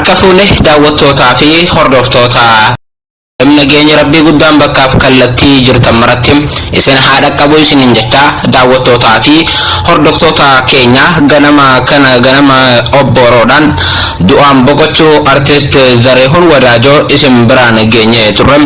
Harkafuune daawwattootaa fi hordoftoota nageenya rabbii guddaan bakkaaf kallattii jirtan maratti isin haadha qabu isinin jecha daawwattootaa fi hordoftoota keenya ganama obboroodhaan du'aan boqochuu artist Zarihun Wadaajo isin biraan geenye turre.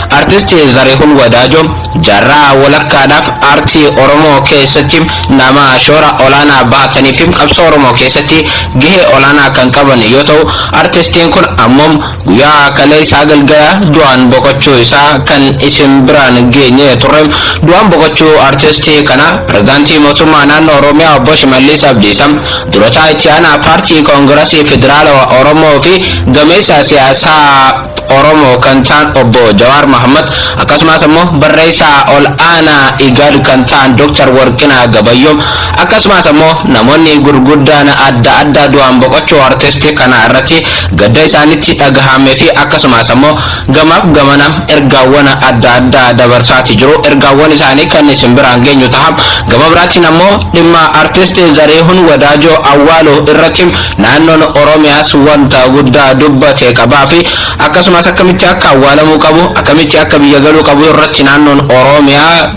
Artist Zarihun Wadaajo jarraa walakkaadhaaf aartii Oromoo keessatti nama shoora olaanaa baatanii fi qabsoo Oromoo keessatti gahee olaanaa kan qaban yoo ta'u, artistiin kun ammoo guyyaa kaleessaa galgala du'aan boqochuu isaa kan isin biraan geenye turre. Du'aan boqochuu artistii kana pirezidaantii mootummaa naannoo Oromiyaa obbo Shimallis Abdiisaa, durataa itti aanaa paartii koongiresii federaalawaa Oromoo fi gameessa siyaasaa Oromoo kan ta'an obbo Jawaar Mohammad, akkasumas immoo barreessaa ol aanaa IGAD kan ta'an Dr. Warqinaa Gabayyoo, akkasumas immoo namoonni gurguddaan adda addaa du'aan boqochuu artistii kana irratti gadda isaanitti dhagahame fi akkasumas immoo gamaaf gamana ergaawwan adda addaa dabarsaati jiru. Ergaawwan isaanii kan isin biraan geenyu ta'a. Gama biraatiin ammoo dhimma artistii Zarihun Wadaajo awwaaluu irratti naannoon Oromiyaas wanta guddaa dubbate qabaa fi akkasumas akkamitti akka awwaalamuu qabu, akkamitti akka biyya galuu qabu irratti naannoon Oromiyaa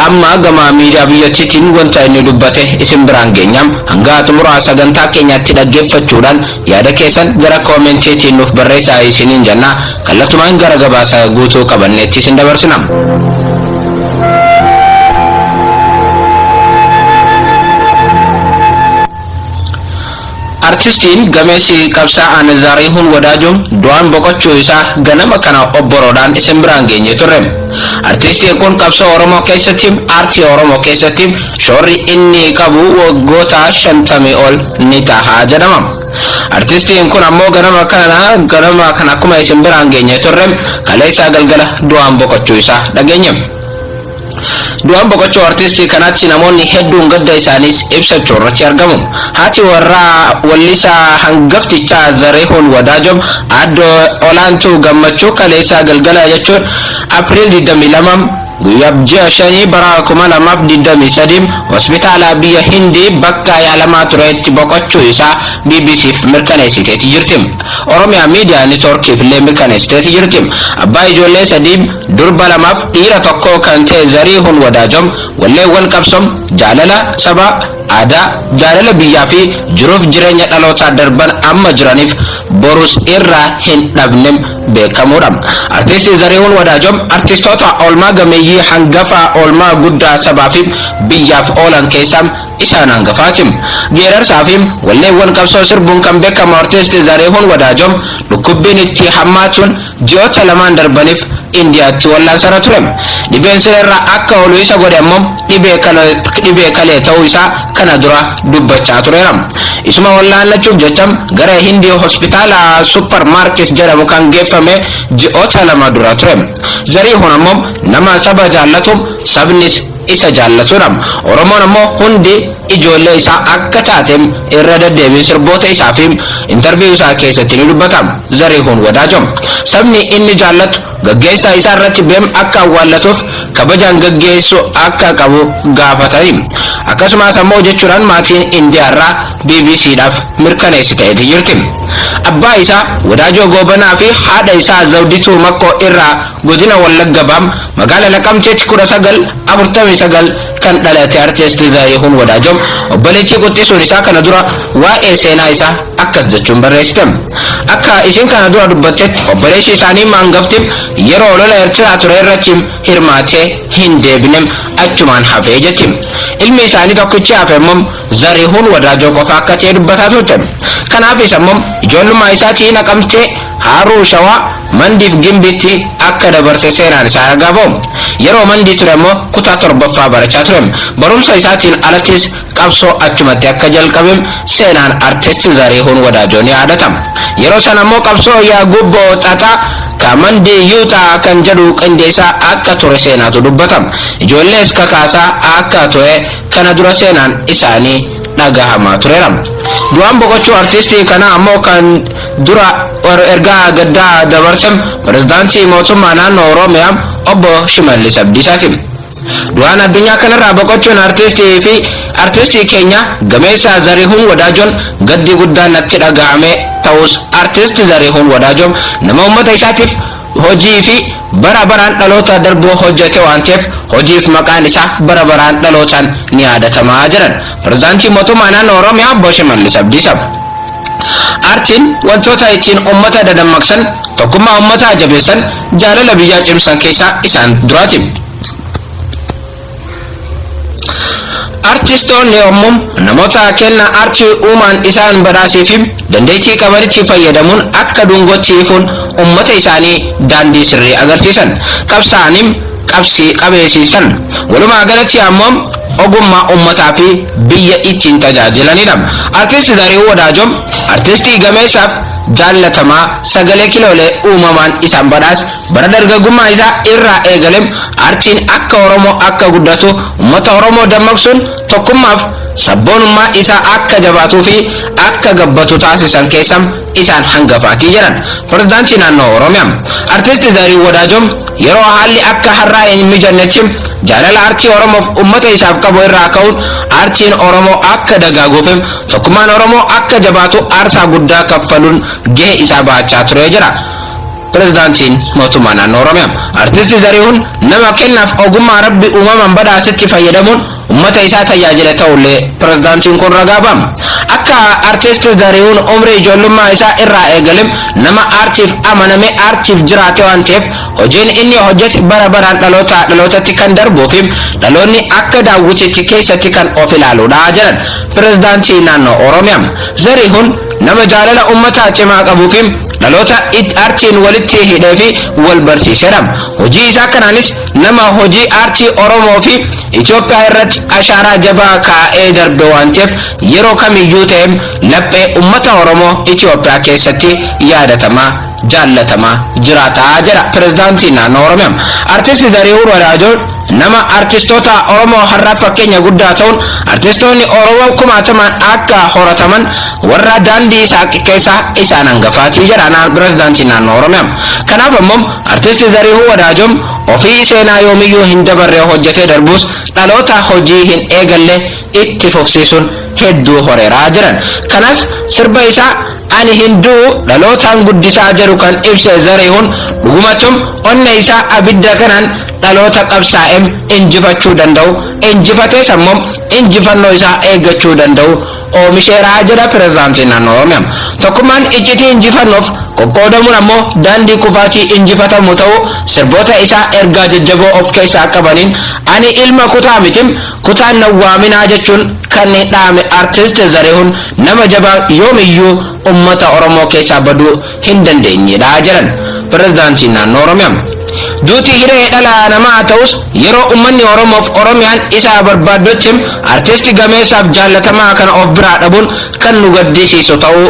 amma gama miidiyaa biyyattiin wanta inni dubbate isin biraan geenya. Hanga xumura sagantaa keenyaatti dhaggeeffachuudhaan yaada keessan gara koomentiitiin nuuf barreessaa isiniin jenna. Kallattumaan gara gabaasa guutuu qabanneetti isin dabarsina. Artistiin gameessi qabsaa'aan Zarihun Wadaajo du'aan boqochuu isaa ganama kana obboroodhaan isin biraan geenye turre. Artistiin kun qabsoo Oromoo keessatti, aartii Oromoo keessatti shoorri inni qabu waggoota 50 ol ni ta'a jedhama. Artistiin kun ammoo ganama kana akkuma isin biraan geenye turre kaleessaa galgala du'aan boqochuu isaa dhageenye. Du'aan boqochuu artistii kanaatti namoonni hedduun gadda isaaniis ibsachuu irratti argamu. Haati warraa wallisaa hangaftichaa Zarihun Wadaajo addo olaantuu gammachuu kaleessaa galgala jechuun April 22 guyyaa ji'a shanii bara 2023 hospitaala biyya Hindii bakka yaalamaa turetti boqochuu isaa BBCf mirkaneessiteeti jirti. Oromiyaa Miidiyaa Neetworkiif illee mirkaneessiteeti jirti. Abbaa ijoollee sadii durba lamaaf dhiira tokko kan ta'e Zarihun Wadaajo walleewwan qabsoo jaalala sabaa, aadaa, jaalala biyyaa fi jiruuf jireenya dhalootaa darban amma jiraniif borus irraa hin dhabne beekamuudha. Artistii Zarihun Wadaajo artistoota oolmaa gameeyyii hangafa oolmaa guddaa sabaa fi biyyaaf oolan keessaa isaan hangafaati. Geerarsaa fi walleewwan qabsoo sirbuun kan beekamu artistii Zarihun Wadaajo dhukkubbiin itti hammaatuun ji'oota lamaan darbaniif Indiyaatti wallaansarra ture. Dhibeen sirraa akka oolu isa godhe ammoo dhibee kalee ta'uu isaa kana dura dubbachaa tureera. Isuma wallaannachuuf jecha gara Hindii hospitaala Supermarket jedhamu kan geeffame ji'oota lama dura ture. Zarihun ammoo nama saba jaallatu, sabnis isa jaallatudha. Oromoon ammoo hundi ijoollee isaa akka taate irra deddeebiin sirboota isaa fi interviyuu isaa keessatti ni dubbata. Zarihun Wadaajo sabni inni jaallatu gaggeessaa isaa irratti beem akka awwaallatuuf kabajaan gaggeessu akka qabu gaafatani. Akkasumas ammoo jechuudhaan maatiin Indiyaarraa BBCdhaaf mirkaneessiteeti jirti. Abbaa isaa Wadaajo Goobanaa fi haadha isaa Zawdituu Makkoo irraa godina Wallagga Baam magaalaa Naqamteetti 1949 kan dhalate artistii Zarihun Wadaajo obboleettii quxisuun isaa kana dura waa'ee seenaa isaa akkas jechuun barreessite. Akka isin kana dura dubbattetti obboleessi isaanii maangafti yeroo lola Eertiraa ture irratti hirmaatee hin deebine achumaan hafee jetti. Ilmi isaanii tokkichi hafe immoo Zarihun Wadaajo qofa akka ta'e dubbataa turte. Kanaafis ammoo ijoollummaa isaatii Naqamtee, Haaruu Shawaa, Mandiif Gimbiitti akka dabarse seenaan isaa argama. Yeroo Mandii ture immoo kutaa 7ffaa barachaa ture. Barumsa isaatiin alattis qabsoo achumatti akka jalqabe seenaan artist Zarihun Wadaajo ni yaadatama. Yeroo sana immoo qabsoo yaa gubboo xaxaa Mandii Yuutaa kan jedhu qindeessaa akka ture seenaatu dubbatama. Ijoollees kakaasaa akka ture kana dura seenaan isaanii dhagahamaa tureera. Du'aan boqochuu artistii kana ammoo kan dura ergaa gaddaa dabarsan pirezidaantii mootummaa naannoo Oromiyaa obbo Shimallis Abdiisaati. Du'aan addunyaa kanarraa boqochuun artistii keenya gameessa Zarihun Wadaajoon gaddi guddaan natti dhagahame ta'us artist Zarihun Wadajom nama ummata isaatiif hojii fi bara baraan dhaloota darboo hojjete waan ta'eef hojiif maqaan isaa bara baraan dhalootaan ni yaadatamaa jiran pirezidaantii mootummaa naannoo Oromiyaa Obbo Shimallis Abdiisaa. Artiin wantoota ittiin ummata dadammaqsan tokkummaa ummataa jabeessan jaalala biyyaa cimsan keessaa isaan duraati. Artistoonni yommuu namoota kenna artii uumaan isaan badhaasee fi dandeettii qabanitti fayyadamuun akka dungootti ifuun ummata isaanii daandii sirrii agarsiisan qabsaa'anii qabeessisan walumaa galatti ammoo ogummaa ummataa fi biyya ittiin tajaajilanidha. Artisti Zarihun Wadaajoom artistii gameessaaf jaallatamaa sagalee kiloolee uumamaan isaan badhaas bara dargaggummaa isaa irraa eegalem artiin akka Oromoo akka guddatu ummata Oromoo dammaqsuun tokkummaaf sabboonummaa isaa akka jabaatuu fi akka gabbatu taasisan keessaa isaan hangafaatii jiran pirezidaantii naannoo Oromiyaa. Artisti Zarihun Wadaajoom yeroo haalli akka har'aa hin mijannetti jaalala artii Oromoof ummata isaaf qabu irraa ka'uun artiin Oromoo akka dagaaguuf tokkummaan Oromoo akka jabaatu aarsaa guddaa kaffaluun gahee isaa baachaa ture jira. Pirezidaantiin mootummaa naannoo Oromiyaa artisti Zarihun nama kennaaf ogummaa rabbi uumamaan badhaasetti fayyadamuun ummata isaa tajaajila ta'ullee pirezidaantiin kun ragaa ba'a. Akka artisti Zarihun umrii ijoollummaa isaa irraa eegalem nama aartiif amanamee aartiif jiraate waan ta'eef hojiin inni hojjete bara baraan dhalootatti kan darbuu fi dhaloonni akka daawwititti keessatti kan of ilaaluudha jedhan pirezidaantii naannoo Oromiyaa. Zarihun nama jaalala ummataa cimaa qabuu fi dhaloota artiin walitti hidhee fi wal barsiisedha. Hojii isaa kanaanis nama hojii artii Oromoo fi Itoophiyaa irratti ashaaraa jabaa kaa'ee darbe waan ta'eef yeroo kamiyyuu ta'e laphee ummata Oromoo Itoophiyaa keessatti yaadatamaa jaallatamaa jiraataa jira pirezidaantii naannoo Oromiyaa. Artisti Zarihun Wadaajoom nama artistoota Oromoo har'a fakkeenya guddaa ta'uun artistoonni Oromoo kumaataman akka horataman warra daandii isaa keessaa isaan hangafaatii jedha pirezidaantii naannoo Oromiyaa. Kanaaf ammoo artisti Zarihun Wadaajoom ofii seenaa yoomiyyuu hin dabarre hojjetee darbuus dhaloota hojii hin eegalle itti fufsiisuun hedduu horeeraa jiran. Kanas sirba isaa ani hinduu dhalootaan guddisaa jiru kan ibse Zarihun dhugumattum onna isaa abidda kanaan dhaloota qabsaa'em injifachuu danda'u injifatee sammuu injifannoo isaa eeggachuu danda'u oomisheeraa jedha pirezidaantiin naannoo Oromiyaa. Tokkummaan iccitii injifannoof qoqqoodamuun ammoo daandii kufaatii injifatamu ta'uu sirboota isaa ergaa jajjaboo of keessaa qabaniin ani ilma kutaa mitim kutaan nawwaaminaa jechuun kan dhaame artisti Zarihun nama jabaa yoomiyyuu ummata Oromoo keessaa baduu hin dandeenyedha jedhan pirezidaantiin naannoo Oromiyaa. Duuti hiree dhala namaa ta'us yeroo ummanni Oromoof Oromiyaan isaa barbaaddotti artisti gameessaaf jaallatamaa kana of biraa dhabuun kan nu gaddisiisu ta'uu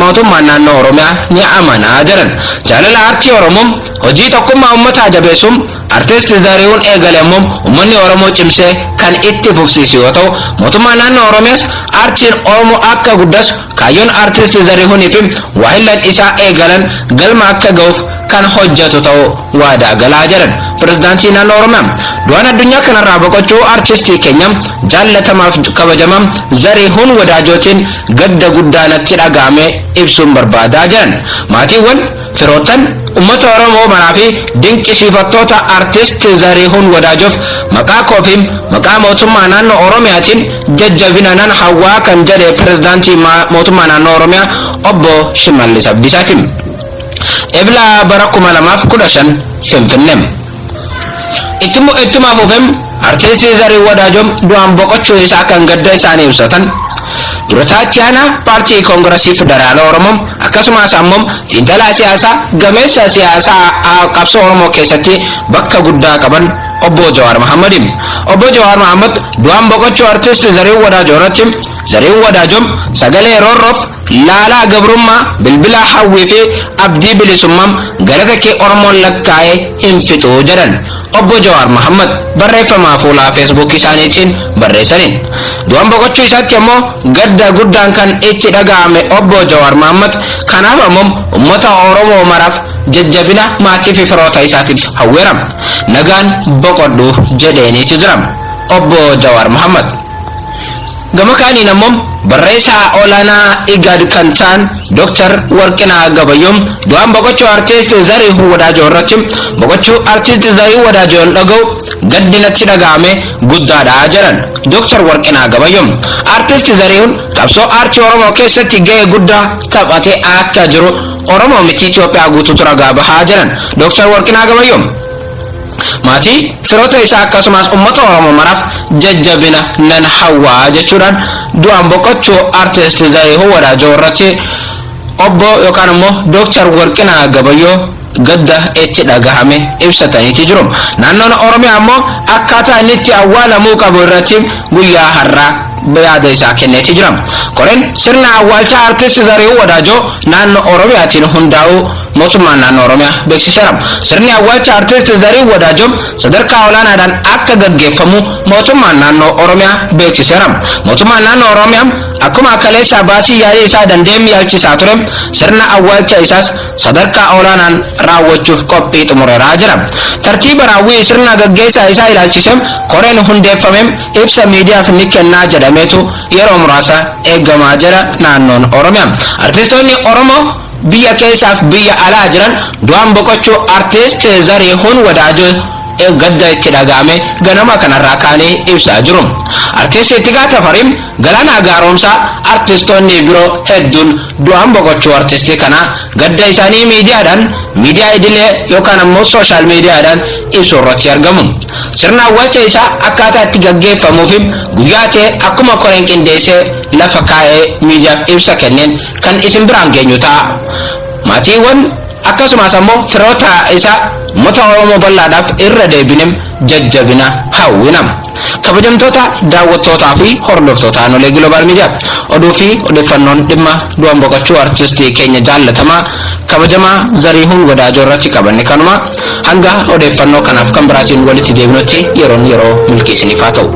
mootummaan naannoo Oromiyaa ni amanaa jiran. Jaalala artii Oromoo hojii tokkummaa ummataa jabeessuun artisti Zarihun eegale ammoo ummanni Oromoo cimsee kan itti fufsiisu yoo ta'u mootummaan naannoo Oromiyaas artiin Oromoo akka guddatu kaayyoon artisti Zarihunii fi waahillan isaa eegalan galma akka ga'uuf kan hojjetu ta'uu waadaa galaa jiran pirezidaantii naannoo Oromiyaa. Du'aan addunyaa kanarraa boqochuu artistii keenya jaallatamaaf kabajamaa Zarihun Wadaajootiin gadda guddaa natti dhaga'ame ibsuun barbaadaa jiran. Maatiiwwan firootan ummata Oromoo maraa fi dinqisiifattoota artisti Zarihun Wadaajoof maqaa koofiin maqaa mootummaa naannoo Oromiyaatiin jajjabinaan hawwaa kan jedhe pirezidaantii mootummaa naannoo Oromiyaa Obbo Shimallis Abdiisaatiin. Ebla bara 2015 Finfinnee. Ittuma fufem artisti Zarihun Wadaajoom du'aan boqochuu isaa kan gadda isaanii ibsatan durataatti aanaa paartii koongiresii federaala Oromoo akkasumas ammoo xiinxalaa siyaasaa gameessa siyaasaa qabsoo Oromoo keessatti bakka guddaa qaban Obbo Jawaar Mohammediin. Obbo Jawaar Mohammed du'aan boqochuu artisti Zarihun Wadaajoom irratti Zarihun Wadaajoom sagalee roorroof laalaa gabrummaa bilbila hawwii fi abdii bilisummaa galata kee Oromoon lakkaa'ee hin fixuu jedhan Obbo Jawaar Mohammed barreeffama fuula Facebook isaaniitiin barreessaniin. Du'aan boqochuu isaatti ammoo gadda guddaan kan itti dhaga'ame Obbo Jawaar Mohammed kanaaf ammoo ummata Oromoo maraaf jajjabina maatii fi firoota isaatiif hawweera. Nagaan boqodhu jedheeniitu jira Obbo Jawaar Mohammed. gama kaanii nammoo barreessaa olaanaa IGAD kan ta'an Dr. Warqinaa Gabayyoo du'aan boqochuu artist Zarihuun Wadaajoo irratti boqochuu artist Zarihuun Wadaajoon dhaga'u gaddi natti dhaga'ame guddaadha jedhan Dr. Warqinaa Gabayyoo. Artist Zarihuun qabsoo aartii Oromoo keessatti gahee guddaa taphatee akka jiru Oromoo miti Itoophiyaa guutuutu ragaa bahaa jedhan Dr. Warqinaa Gabayyoo. Maatii firoota isaa akkasumas uummata Oromoo maraaf jajjabina nan hawwaa jechuudhaan du'aan boqochuu artist Zarihuun Wadaajoo irratti obbo yookaan immoo Dr. Warqinaa Gabayyoo gadda itti dhagahame ibsataniiti jiru. Naannoon Oromiyaa immoo akkaataa inni itti awwaalamuu qabu irratti guyyaa har'aa yaada isaa kenneeti jira. Koreen sirna awwaalcha artist Zarihuun Wadaajoo naannoo Oromiyaatiin hundaa'uu mootummaan naannoo Oromiyaa beeksiseera. Sirni awwaalcha artist Zarihuun Wadaajoo sadarkaa olaanaadhaan akka gaggeeffamu mootummaan naannoo Oromiyaa beeksiseera. Mootummaan naannoo Oromiyaa akkuma kaleessa baasii yaa'ii isaa dandeemmi yaalchisaa ture sirna awwaalcha isaas sadarkaa olaanaan raawwachuuf qophii xumureeraa jira. Tartiiba raawwii sirna gaggeessaa isaa ilaalchise koreen hundeeffame ibsa miidiyaaf ni kennaa jedhameetu yeroo muraasa eegamaa jira naannoon Oromiyaa. Artistoonni Oromoo biyya keessaaf biyya alaa jiran du'aan boqochuu artist Zarihuun Wadaajoo gadda itti dhagahame ganama kanarraa kaanii ibsaa jiru. Artist Ittiqaa Tafarii, Galaanaa Gaaromsaa, artistoonni biroo hedduun du'aan boqochuu artistii kana gadda isaanii miidiyaa idilee yookaan ammoo sooshaal miidiyaadhaan ibsu irratti argamu. Sirna awwaalcha isaa akkaataa itti gaggeeffamuuf guyyaa ta'e akkuma koreen qindeessee lafa kaa'ee miidiyaaf ibsa kenneen kan isin biraan geenyu ta'a. Maatiiwwan akkasumas ammoo firoota isaa uummata Oromoo bal'aadhaaf irra deebinem jajjabina hawwina. Kabajamtoota daawwattootaa fi hordoftoota Anolee Global Media oduu fi odeeffannoon dhimma du'aan boqochuu artistii keenya jaallatamaa kabajamaa Zarihuun Wadaajoo irratti qabanne kanuma hanga odeeffannoo kanaaf kan biraatiin walitti deebinutti yeroo milkii isiniif haa ta'u.